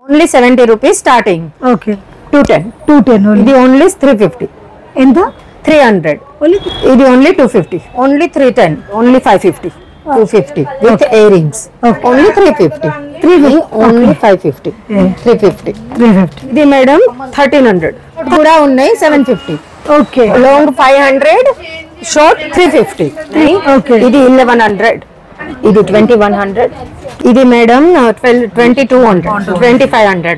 Only 70 rupees starting. Okay 210 ఇది only 350. ఎంత? 300. ఇది only 250. Only 310. Only 550. 250 with ear rings. Only 350. Only 550. 350. ఇది madam 1300 కూడా ఉన్నాయి. 750. Okay long 500, short 350. ఇది 1100. ఇది 2100. ఇది madam 2200, 2500.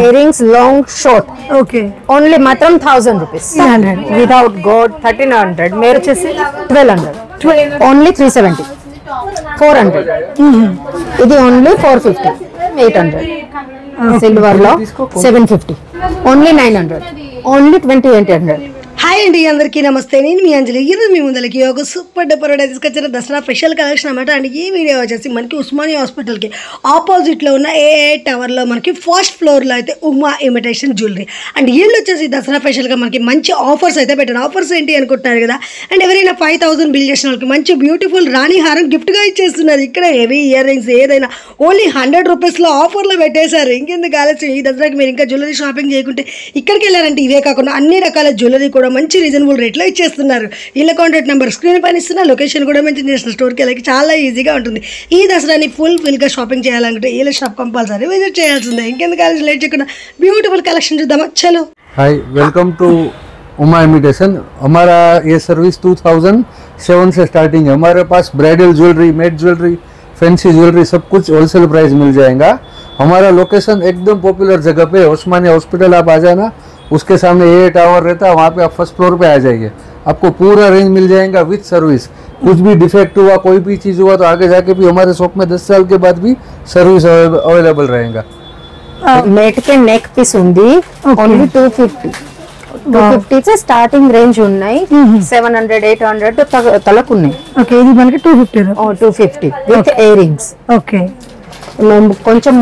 Ear rings long short. Okay only మాత్రం 1000 రూపీస్. వితౌట్ గోడ్ 1300. మీరు వచ్చేసి 1200. ఓన్లీ 370. 400. ఇది ఓన్లీ 450. 800. సిల్వర్ లో 750. ఓన్లీ 900. ఓన్లీ 2800. హాయ్ అండి, అందరికీ నమస్తే. నేను మీ అంజలి. ఈరోజు మీ ముందరికి ఒక సూపర్ డూపర్ తీసుకొచ్చిన దసరా స్పెషల్ కలెక్షన్ అనమాట. అండ్ ఈ వీడియో వచ్చేసి మనకి ఉస్మానియా హాస్పిటల్కి ఆపోజిట్లో ఉన్న AA టవర్లో మనకి ఫస్ట్ ఫ్లోర్లో అయితే ఉమా ఇమిటేషన్ జ్యువెలరీ. అండ్ వీళ్ళు వచ్చేసి దసరా స్పెషల్గా మనకి మంచి ఆఫర్స్ అయితే పెట్టారు. ఆఫర్స్ ఏంటి అనుకుంటున్నారు కదా. అండ్ ఎవరైనా 5000 బిల్ చేసిన వాళ్ళకి మంచి బ్యూటిఫుల్ రాణి హారం గిఫ్ట్గా ఇచ్చేస్తున్నారు. ఇక్కడ హెవీ ఇయర్ రింగ్స్ ఏదైనా ఓన్లీ 100 రూపీస్లో ఆఫర్లో పెట్టేశారు. ఇంకెందుకు ఆలస్యం, ఈ దసరాకి మీరు ఇంకా జ్యువెలరీ షాపింగ్ చేయకుంటే ఇక్కడికి వెళ్ళారంటే ఇవే కాకుండా అన్ని రకాల జ్యువెలరీ కూడా మంచి రీజనబుల్ రేట్లో ఇచ్చేస్తున్నారు. వీళ్ళ కాంటాక్ట్ నెంబర్ స్క్రీన్ పైన ఇస్తున్న, లొకేషన్ కూడా మెన్షన్ చేసిన స్టోర్కి వెళ్ళి చాలా ఈజీగా ఉంటుంది. ఈ దసరాని ఫుల్గా షాపింగ్ చేయాలనుకుంటే వీళ్ళ షాప్ కంపల్సరీ విజిట్ చేయాల్సిందే. ఇంకెందుకు కాలేజ్ లేట్ చేయకుండా బ్యూటిఫుల్ కలెక్షన్ చూద్దామా. చలో. Hi, welcome to Uma imitation. हमारा ये सर्विस 2007 से स्टार्टिंग है. हमारे पास bridal jewellery, matte jewellery, fancy jewellery सब कुछ होलसेल प्राइस मिल जाएगा. हमारा लोकेशन एकदम पॉपुलर जगह पे उस्मानिया हॉस्पिटल आप आ जाना, उसके सामने AA टावर रहता है, वहाँ पे आप फर्स्ट फ्लोर पे आ जाइए. आपको पूरा रेंज मिल जाएगा विथ सर्विस. कुछ भी डिफेक्ट हुआ, कोई भी चीज़ हुआ तो आगे जाके भी हमारे शॉप में 10 साल के बाद भी सर्विस अवेलेबल रहेगा. మేట్ కి నెక్ పీస్ ఉంది. ఓన్లీ 250 से స్టార్టింగ్ రేంజ్ ఉన్నాయి. 700, 800 తలకు ఉన్నాయి. ఓకే ఇది మనకి 250 విత్ ఇయర్ రింగ్స్. ఓకే కొంచెం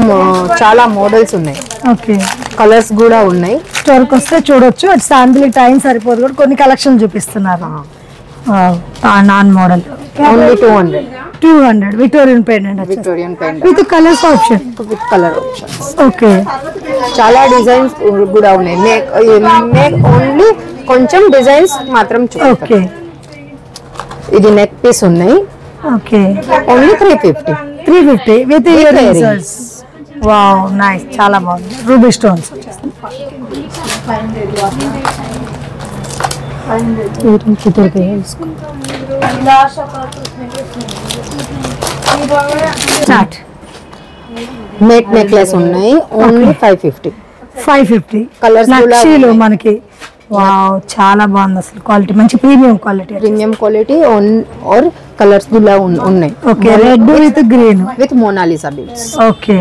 చాలా మోడల్స్ ఉన్నాయి. ఓకే కలర్స్ కూడా ఉన్నాయి. స్టోర్కి వస్తే చూడొచ్చు. అటు శాంపిల్ టైం సరిపోదు కూడా కొన్ని కలెక్షన్ చూపిస్తున్నారు. Non model only 200 Victorian pendant Victorian pendant with colours option. With colour options. Okay చాలా డిజైన్స్ కూడా ఉన్నాయి. నెక్ ఓన్లీ కొంచెం డిజైన్స్ మాత్రం చూపిస్తాను. ఓకే ఇది నెక్ పీస్ ఉన్నాయి. Okay only 350 with ear rings. Wow nice, చాలా బాగుంది. Ruby stones start. Net necklace ఉన్నాయి. ఓన్లీ 550. కలర్స్ నక్షీలు మనకి. వావ్ చాలా బాగుంది అసలు. క్వాలిటీ మంచి ప్రీమియం క్వాలిటీ और కలర్స్ కూడా ఉన్నాయి. Okay red with green with Mona Lisa beads. Okay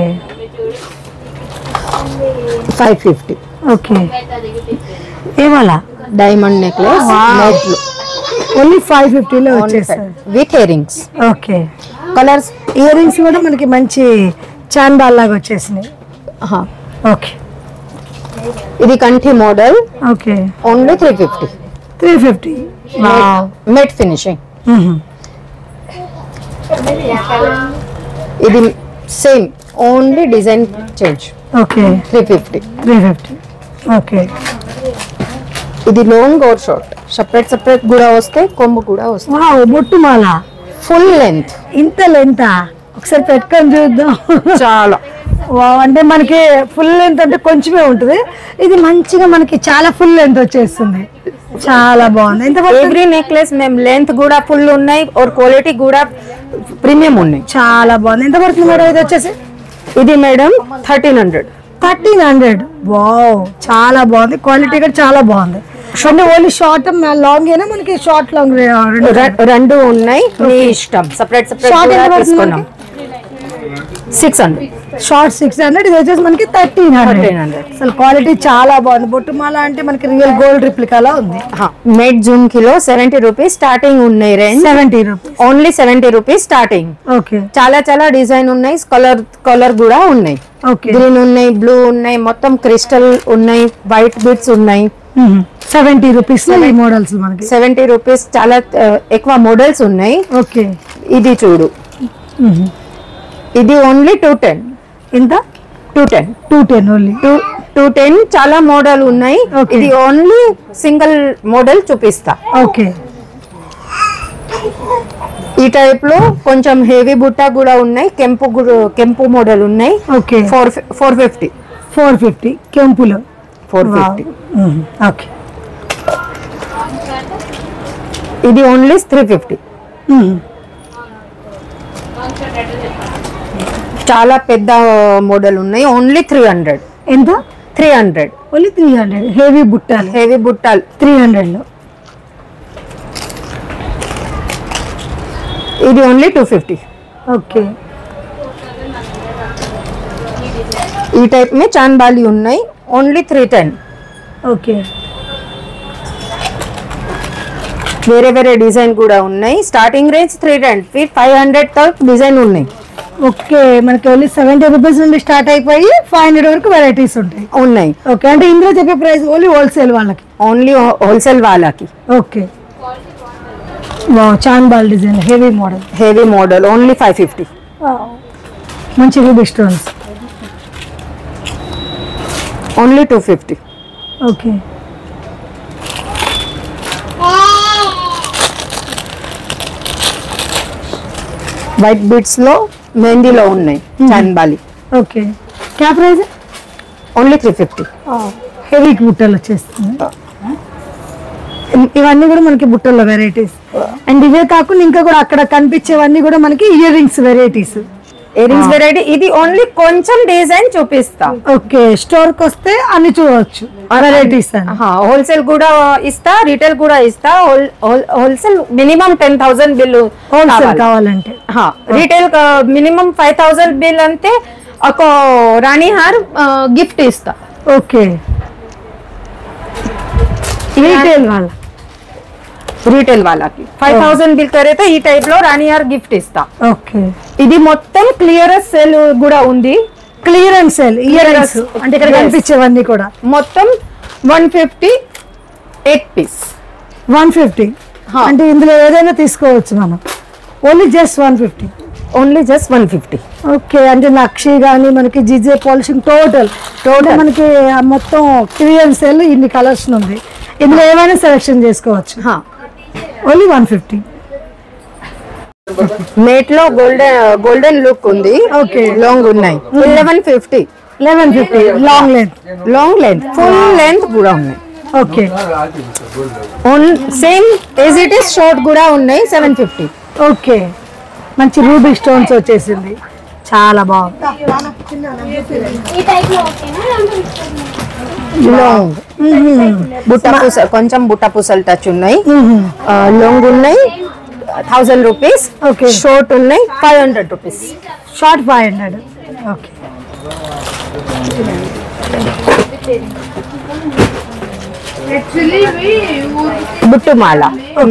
550. Okay ఏవాలా డైమండ్ నెక్లెస్ నెట్ ఓన్లీ 550 లో వచ్చేసాయి with ear rings. Okay colours ear rings కూడా మనకి మంచి చాన్ బాల్ లాగా వచ్చేసినాయి. ఓకే ఇది కంఠి model. Okay only 350. Matte finishing. ఇది same only design change. Okay 350. Okay ఇది లాంగ్ ఆర్ షార్ట్ సెపరేట్ కూడా వస్తాయి, కొమ్ము కూడా వస్తాయి. వావ్ బొట్టు మాల ఫుల్ లెంత్. ఇంత లెంత్ ఒకసారి పెట్టుకొని చూద్దాం. చాలా వావ్ అంటే మనకి ఫుల్ లెంత్ అంటే కొంచెమే ఉంటుంది. ఇది మంచిగా మనకి చాలా ఫుల్ లెంత్ వచ్చేస్తుంది. చాలా బాగుంది. ఎంత ఎవ్రీ నెక్లెస్ మేము లెంత్ కూడా ఫుల్ ఉన్నాయి और క్వాలిటీ కూడా ప్రీమియం ఉన్నాయి. చాలా బాగుంది. ఎంత పడుతుంది మేడం ఇది వచ్చేసి? ఇది మేడం 1300. వావ్ చాలా బాగుంది. క్వాలిటీ కూడా చాలా బాగుంది. అంటే ఓన్లీ షార్ట్ లాంగ్ అయినా మనకి షార్ట్ లాంగ్ రెండు ఉన్నాయి. మీ ఇష్టం. సెపరేట్ షార్ట్ ఎంత పడుతుంది? 600. షార్ట్ 600. ఇది వచ్చేసి మనకి 1300. అసలు క్వాలిటీ చాలా బాగుంది. బొట్టుమాల అంటే మనకి రియల్ గోల్డ్ రిప్లికాలా ఉంది. మేడ్ జూన్ కిలో 70 రూపీస్ స్టార్టింగ్ ఉన్నాయి. Range 70 rupees. Only 70 rupees starting. Okay చాలా డిజైన్ ఉన్నాయి. కలర్ కూడా ఉన్నాయి. గ్రీన్ ఉన్నాయి, బ్లూ ఉన్నాయి, మొత్తం క్రిస్టల్ ఉన్నాయి, వైట్ బిట్స్ ఉన్నాయి. 70 రూపీస్ మోడల్స్ మనకి 70 రూపీస్. చాలా ఎక్కువ మోడల్స్ ఉన్నాయి. ఓకే ఇది చూడు. ఇది ఓన్లీ 210. ఎంత? 210 ఓన్లీ. 210 చాలా మోడల్ ఉన్నాయి. ఇది ఓన్లీ సింగిల్ మోడల్ చూపిస్తా. ఓకే. ఈ టైప్ లో కొంచెం హెవీ బుట్ట కూడా ఉన్నాయి. కెంపు మోడల్ ఉన్నాయి. ఓకే. 450 కెంపులో 450. ఓకే. ఇది ఓన్లీ 350. చాలా పెద్ద మోడల్ ఉన్నాయి. ఓన్లీ 300. ఎంత? 300 ఓన్లీ 300. హెవీ బుట్టాలు 300 లో. ఇది ఓన్లీ 250. ఓకే. ఈ టైప్ మే చాన్బాలి ఉన్నాయి. ఓన్లీ 310. ఓకే. వేరే వేరే డిజైన్ కూడా ఉన్నాయి. స్టార్టింగ్ రేంజ్ 310, 500 తక్ డిజైన్ ఉన్నాయి. ఓకే. మనకి ఓన్లీ 70 రూపీస్ నుండి స్టార్ట్ అయిపోయి 500 వరకు వెరైటీస్ ఉన్నాయి. ఓకే. అంటే ఇందులో చెప్పే ప్రైస్ ఓన్లీ హోల్సేల్ వాళ్ళకి. ఓన్లీ హోల్సేల్ వాళ్ళకి. Okay. Wow, chandbali design heavy model only 550. మంచి ruby stones only 250. Okay. White beads లో మెహందీలో ఉన్నాయి చాన్బాలి. ఓకే. క్యా ప్రైస్? ఓన్లీ 350. హెవీ బుట్టలు వచ్చేస్తుంది. ఇవన్నీ కూడా మనకి బుట్టల్లో వెరైటీస్. అండ్ ఇవే కాకుండా ఇంకా కూడా అక్కడ కనిపించేవన్నీ కూడా మనకి ఇయర్ రింగ్స్ వెరైటీస్. వెరైటీ. ఇది ఓన్లీ కొంచెం డిజైన్ చూపిస్తా. ఓకే. స్టోర్ కి వస్తే అన్ని చూడవచ్చు వెరైటీస్. హోల్సేల్ కూడా ఇస్తా, రీటైల్ కూడా ఇస్తా. హోల్సేల్ మినిమం 10,000 బిల్ హోల్సేల్ కావాలంటే. రీటైల్ మినిమం 5,000 బిల్ అంటే ఒక రాణి హార్ గిఫ్ట్ ఇస్తా. ఓకే. రీటైల్ వాళ్ళకి 5,000 బిల్ కరైతే ఈ టైప్ లో రాణి హార్ గిఫ్ట్ ఇస్తా. ఓకే. ఇది మొత్తం క్లియరెన్స్ సేల్ కూడా ఉంది. క్లియరెన్స్ సేల్ ఇయర్ రింగ్స్ అంటే ఇక్కడ కనిపించేవన్నీ కూడా మొత్తం 150 8 పీస్. 150 అంటే ఇందులో ఏదైనా తీసుకోవచ్చు మనం. Only just 150. ఓకే. అంటే నక్షి కానీ మనకి జిజే పాలిషింగ్ టోటల్ మనకి మొత్తం క్లియరెన్స్ సేల్ ఇన్ని కలర్స్ ఉంది. ఇందులో ఏమైనా సెలెక్షన్ చేసుకోవచ్చు. ఓన్లీ 150. మేట్ లో గోల్డెన్ లుక్ ఉంది. ఓకే. లాంగ్ ఉన్నాయి. 1150. లాంగ్ లెంత్ ఫుల్ లెంత్ కూడా ఉన్నాయి. Okay. Same as it is short కూడా ఉన్నాయి. 750. ఓకే. మంచి రూబీ స్టోన్స్ వచ్చేసింది. చాలా బాగుంది. లాంగ్ కొంచెం బుట్ట పూసలు టచ్ ఉన్నాయి. లాంగ్ ఉన్నాయి 1000 రూపీస్. ఓకే. షార్ట్ ఉన్నాయి 500 రూపీస్. షార్ట్ 500. ఓకే. బుట్టుమాల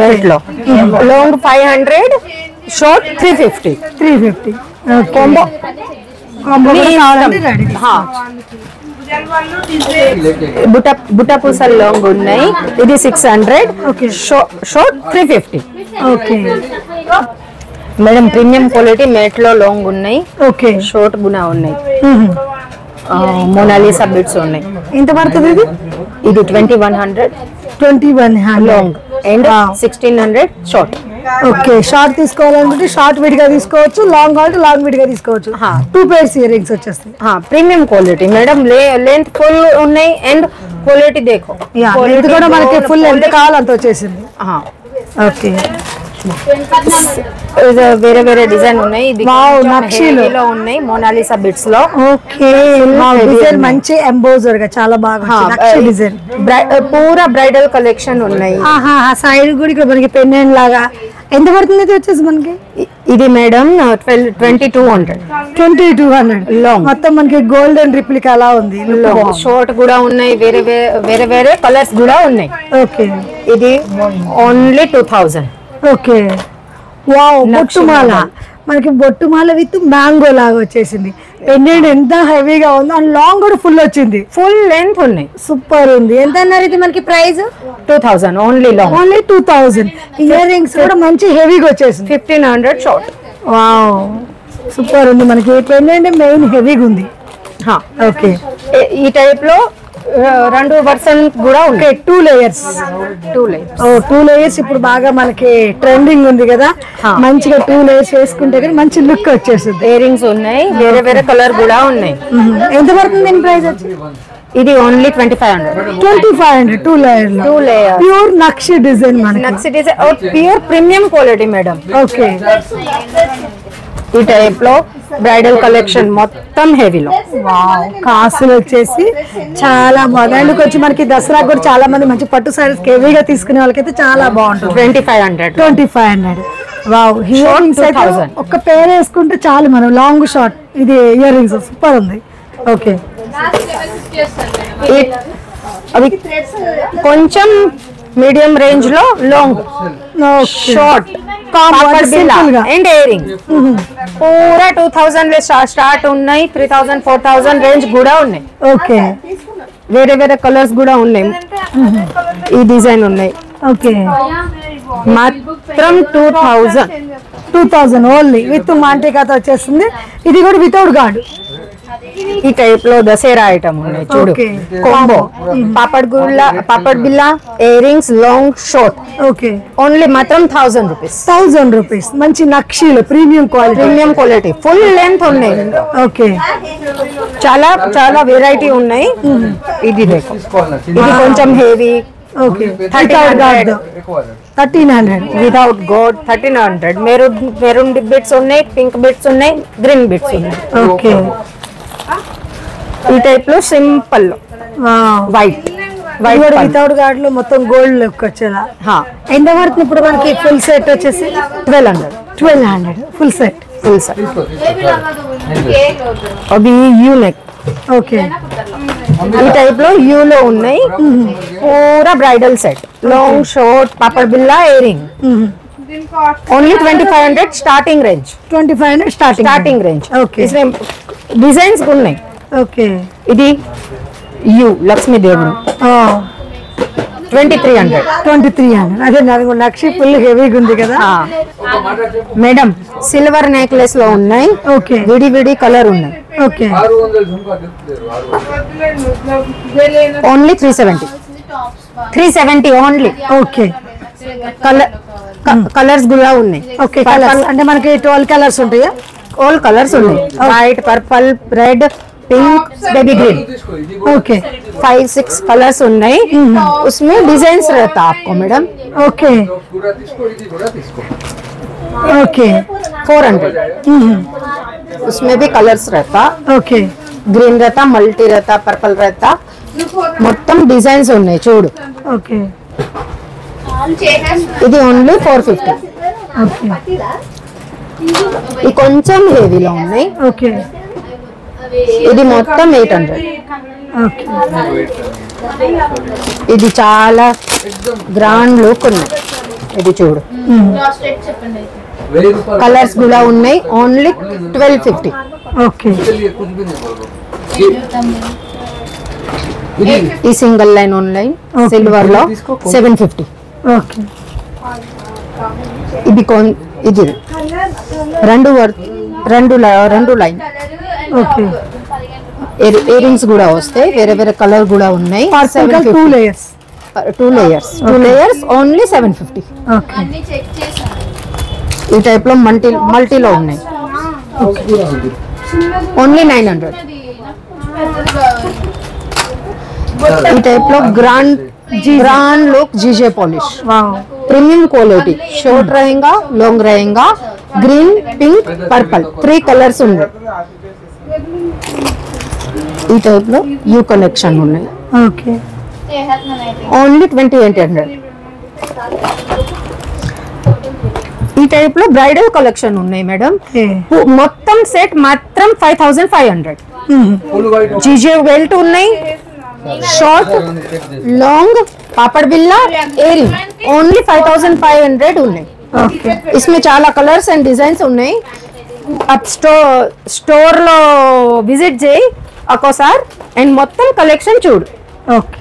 మేట్ లో లాంగ్ 500, షార్ట్ 350. కాంబో బుట్ట పూసలు లాంగ్ ఉన్నాయి. ఇది 600. Short 350. Okay. Madam premium quality matte లో లాంగ్ ఉన్నాయి. ఓకే. షార్ట్ గునా ఉన్నాయి. మోనాలిసా బిట్స్ ఉన్నాయి. ఎంత పడుతుంది ఇది? ఇది 2100 long and 1600 short. Okay. Short తీసుకోవాలనుకుంటే షార్ట్ విడిగా తీసుకోవచ్చు, లాంగ్ కావాలంటే లాంగ్ విడిగా తీసుకోవచ్చు. 2 pairs ఇయర్ రింగ్స్ వచ్చేస్తాయి. Premium quality madam. Length full ఉన్నాయి అండ్ క్వాలిటీ దేఖో. ఇది కూడా మనకి ఫుల్ ఎంత కావాలంత వచ్చేసింది. ఓకే. వేరే వేరే డిజైన్ ఉన్నాయి. ఇది నక్షీలో ఉన్నాయి మోనాలిసా బిట్స్ లో. ఓకే. డిజైన్ మంచి ఎంబోజర్ గా చాలా బాగా డిజైన్. పూరా బ్రైడల్ కలెక్షన్ ఉన్నాయి. సైడ్ కూడా ఇక్కడ మనకి పెండెంట్ లాగా. ఎంత పడుతుంది ఇది వచ్చేసి మనకి? ఇది మేడం 2200 లాంగ్. మొత్తం మనకి గోల్డెన్ రిప్లికా అలా ఉంది. షార్ట్ కూడా ఉన్నాయి. వేరే వేరే కలర్స్ కూడా ఉన్నాయి. ఓకే. ఇది ఓన్లీ 2000. ఓకే. వావ్. బొట్టుమాల మనకి బొట్టుమాల విత్ మ్యాంగో లాగా వచ్చేసింది. పెండెంట్ ఎంత హెవీగా ఉందో అండ్ లాంగ్ కూడా ఫుల్ వచ్చింది. ఫుల్ లెంత్ ఉన్నాయి. సూపర్ ఉంది. ఎంత అన్నారు ఇది మనకి price? 2000 only long. Only 2000. Year rings కూడా మంచి హెవీగా వచ్చేసింది. 1500 షార్ట్. వావ్ సూపర్ ఉంది. మనకి పెండెంట్ మెయిన్ హెవీగా ఉంది. ఓకే ఈ టైప్ లో 2 వర్షన్ కూడా ఉన్నాయి. 2 లేయర్స్ 2 లేయర్స్. 2 లేయర్స్ ఇప్పుడు బాగా మనకి ట్రెండింగ్ ఉంది కదా, మంచిగా 2 లేయర్స్ వేసుకుంటే కానీ మంచి లుక్ వచ్చేస్తుంది. ఇయర్ రింగ్స్ ఉన్నాయి, వేరే వేరే కలర్ కూడా ఉన్నాయి. ఎంత పడుతుంది దీని ప్రైస్ వచ్చి? ఇది only 2500. 2500 2 layer 2 layer pure nakshi design మనకి. Nakshi design pure premium quality madam. Okay ఈ టైప్ లో బ్రైడల్ కలెక్షన్ మొత్తం హెవీలో. వావ్, కాసులు వచ్చేసి చాలా బాగుంది. వచ్చి మనకి దసరా కూడా చాలా మంది మంచి పట్టు సారీస్ హెవీగా తీసుకునే వాళ్ళకైతే చాలా బాగుంటుంది. 2500. 2500. Wow, ear rings 2000. ఒక్క పేరు వేసుకుంటే చాలు మనం. లాంగ్ షార్ట్ ఇది ఇయర్ రింగ్స్ సూపర్ ఉంది. ఓకే అవి కొంచెం మీడియం రేంజ్ లో లాంగ్ షార్ట్ అండ్ ఇయరింగ్ పూరా 2000 స్టార్ట్ ఉన్నాయి. 3000 4000 రేంజ్ కూడా ఉన్నాయి. ఓకే వేరే వేరే కలర్స్ కూడా ఉన్నాయి. ఈ డిజైన్ ఉన్నాయి. ఓకే మాత్రం 2000 ఓన్లీ విత్ మాంటికాత వచ్చేస్తుంది. ఇది కూడా వితౌట్ గార్డ్. ఈ టైప్ లో దసరా ఐటమ్ ఉన్నాయి చూడు. Okay. కాంబో పాపడ్ బిల్లా earrings long short okay only మాత్రం 1000 రూపీస్. 1000 రూపీస్. మంచి నక్షీలు ప్రీమియం క్వాలిటీ ఫుల్ లెంత్ ఉన్నాయి. ఓకే చాలా చాలా వెరైటీ ఉన్నాయి. ఇది देखो, ఇది కొంచెం హెవీ. ఓకే 1300. 1300 వితౌట్ గోడ్ 1300. మెరూన్ బిట్స్ ఉన్నాయి, పింక్ బిట్స్ ఉన్నాయి, గ్రీన్ బిట్స్ ఉన్నాయి. ఓకే ఈ టైప్ లో సింపుల్ వైట్ కూడా వితౌట్ గార్డ్ లో మొత్తం గోల్డ్ లుక్ వచ్చేలా. ఎంత పడుతుంది ఇప్పుడు మనకి ఫుల్ సెట్ వచ్చేసి? 1200 ఫుల్ సెట్. అవి యూ నెక్. ఓకే ఈ టైప్ లో యూ లో ఉన్నాయి. పూరా బ్రైడల్ సెట్ లాంగ్ షార్ట్ పాపడ్ బిల్లా ear ring only 2500 starting range. 2500 starting range. Okay designs ఉన్నాయి. ఓకే ఇది యూ లక్ష్మీ దేవుడు 2300. 2300. అదే నాకు నక్షి ఫుల్ హెవీగా ఉంది కదా. మేడం సిల్వర్ నెక్లెస్ లో ఉన్నాయి. ఓకే విడి కలర్ ఉన్నాయి. Okay only 370 only. Okay colours కూడా ఉన్నాయి. ఓకే కలర్స్ అంటే మనకి 12 కలర్స్ ఉంటాయా? ఆల్ కలర్స్ ఉన్నాయి. White, purple, red, pink, baby green. Okay 5-6 colours ఉన్నాయి. उसमें डिजाइन्स रहता आपको मैडम. Okay okay 400. उसमें भी कलर्स रहता. ओके ग्रीन रहता, मल्टी रहता, पर्पल रहता, మొత్తం డిజైన్స్ ఉన్నాయి చూడు. ఓకే ఇది ఓన్లీ 450. ఓకే ఇది కొంచెం హెవీలో ఉన్నాయి. ఓకే ఇది మొత్తం 800. ఓకే ఇది చాలా గ్రాండ్ లుక్ ఉన్నాయి. ఇది చూడు కలర్స్ కూడా ఉన్నాయి. ఓన్లీ 1250. ఓకే ఈ సింగిల్ లైన్ ఆన్లైన్ సిల్వర్ లో 750. ఓకే ఇది ఇది రెండు లైన్. ఓకే ఇయర్ రింగ్స్ కూడా వస్తాయి. వేరే వేరే కలర్ కూడా ఉన్నాయి. 2 లేయర్స్ 2 లేయర్స్ ఓన్లీ 750. ఓకే ఈ టైప్ లో మల్టీలో ఉన్నాయి. ఓన్లీ 900. ఈ టైప్ లో grand look GJ polish premium quality short रहेगा लॉन्ग रहेगा ग्रीन पिंक पर्पल 3 कलर्स ఉన్నాయి. ఈ టైప్ లో యూ కలెక్షన్ ఉన్నాయి. Okay only 2800. ఈ టైప్ లో బ్రైడల్ కలెక్షన్ ఉన్నాయి మేడం. మొత్తం సెట్ మాత్రం 5500. జీజే బెల్ట్ ఉన్నాయి. షార్ట్ లాంగ్ पापड़ बिल्ला एयरिंग ओनली 5500 ఉన్నాయి. इसमें చాలా కలర్స్ అండ్ డిజైన్స్ ఉన్నాయి. అప్ స్టోర్ లో విజిట్ చేయి ఒక్కోసారి అండ్ మొత్తం కలెక్షన్ చూడు. ఓకే